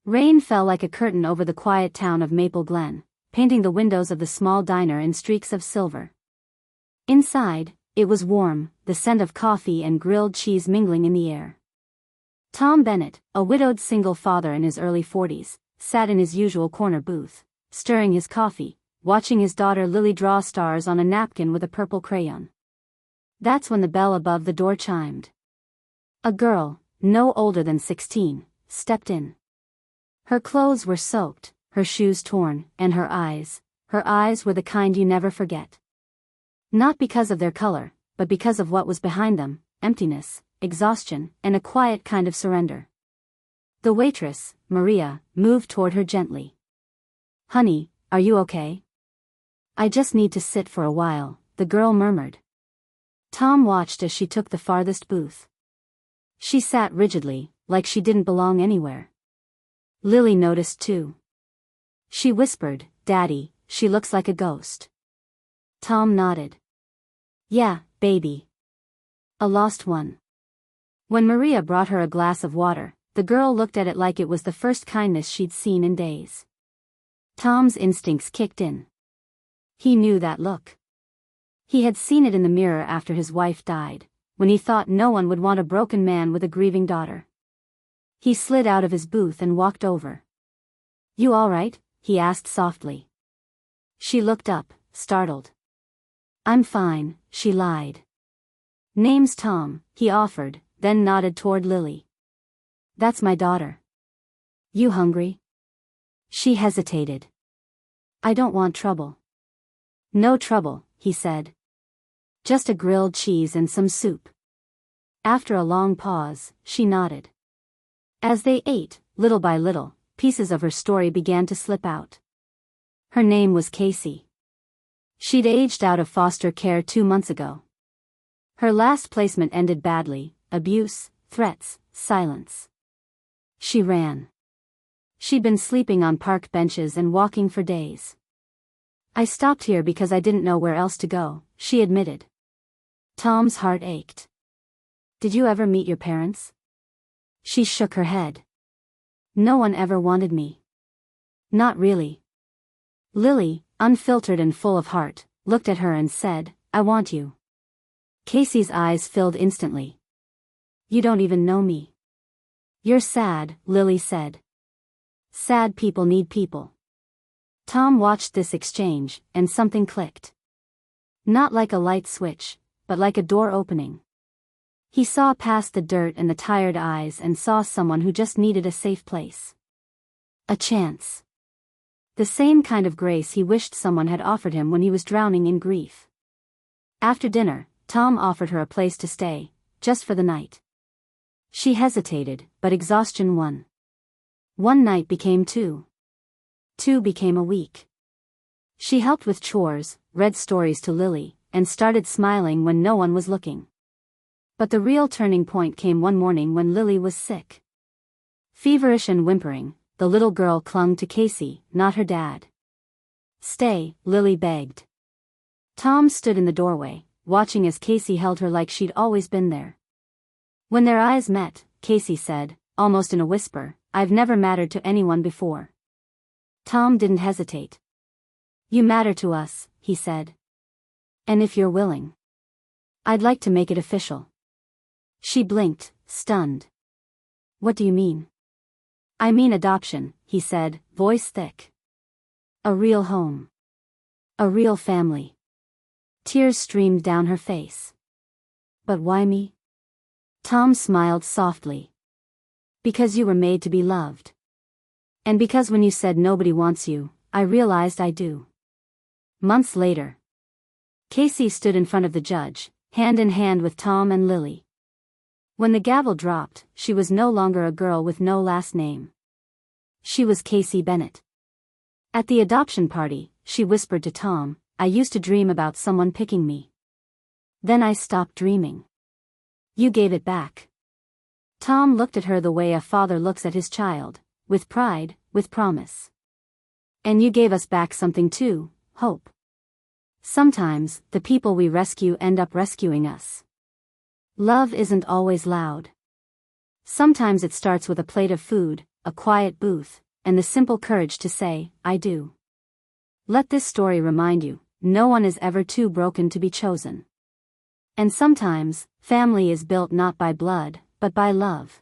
Rain fell like a curtain over the quiet town of Maple Glen, painting the windows of the small diner in streaks of silver. Inside, it was warm, the scent of coffee and grilled cheese mingling in the air. Tom Bennett, a widowed single father in his early 40s, sat in his usual corner booth, stirring his coffee, watching his daughter Lily draw stars on a napkin with a purple crayon. That's when the bell above the door chimed. A girl, no older than 16, stepped in. Her clothes were soaked, her shoes torn, and her eyes were the kind you never forget. Not because of their color, but because of what was behind them: emptiness, exhaustion, and a quiet kind of surrender. The waitress, Maria, moved toward her gently. "Honey, are you okay?" "I just need to sit for a while," the girl murmured. Tom watched as she took the farthest booth. She sat rigidly, like she didn't belong anywhere. Lily noticed too. She whispered, "Daddy, she looks like a ghost." Tom nodded. "Yeah, baby. A lost one." When Maria brought her a glass of water, the girl looked at it like it was the first kindness she'd seen in days. Tom's instincts kicked in. He knew that look. He had seen it in the mirror after his wife died, when he thought no one would want a broken man with a grieving daughter. He slid out of his booth and walked over. "You all right?" he asked softly. She looked up, startled. "I'm fine," she lied. "Name's Tom," he offered, then nodded toward Lily. "That's my daughter." "You hungry?" She hesitated. "I don't want trouble." "No trouble," he said. "Just a grilled cheese and some soup." After a long pause, she nodded. As they ate, little by little, pieces of her story began to slip out. Her name was Casey. She'd aged out of foster care 2 months ago. Her last placement ended badly: abuse, threats, silence. She ran. She'd been sleeping on park benches and walking for days. "I stopped here because I didn't know where else to go," she admitted. Tom's heart ached. "Did you ever meet your parents?" She shook her head. "No one ever wanted me." "Not really." Lily, unfiltered and full of heart, looked at her and said, "I want you." Casey's eyes filled instantly. "You don't even know me." "You're sad," Lily said. "Sad people need people." Tom watched this exchange, and something clicked. Not like a light switch, but like a door opening. He saw past the dirt and the tired eyes and saw someone who just needed a safe place. A chance. The same kind of grace he wished someone had offered him when he was drowning in grief. After dinner, Tom offered her a place to stay, just for the night. She hesitated, but exhaustion won. 1 night became 2. 2 became a week. She helped with chores, read stories to Lily, and started smiling when no one was looking. But the real turning point came one morning when Lily was sick. Feverish and whimpering, the little girl clung to Casey, not her dad. "Stay," Lily begged. Tom stood in the doorway, watching as Casey held her like she'd always been there. When their eyes met, Casey said, almost in a whisper, "I've never mattered to anyone before." Tom didn't hesitate. "You matter to us," he said. "And if you're willing, I'd like to make it official." She blinked, stunned. "What do you mean?" "I mean adoption," he said, voice thick. "A real home. A real family." Tears streamed down her face. "But why me?" Tom smiled softly. "Because you were made to be loved. And because when you said nobody wants you, I realized I do." Months later, Casey stood in front of the judge, hand in hand with Tom and Lily. When the gavel dropped, she was no longer a girl with no last name. She was Casey Bennett. At the adoption party, she whispered to Tom, "I used to dream about someone picking me. Then I stopped dreaming. You gave it back." Tom looked at her the way a father looks at his child, with pride, with promise. "And you gave us back something too, hope. Sometimes, the people we rescue end up rescuing us. Love isn't always loud. Sometimes it starts with a plate of food, a quiet booth, and the simple courage to say, I do. Let this story remind you, no one is ever too broken to be chosen. And sometimes, family is built not by blood, but by love.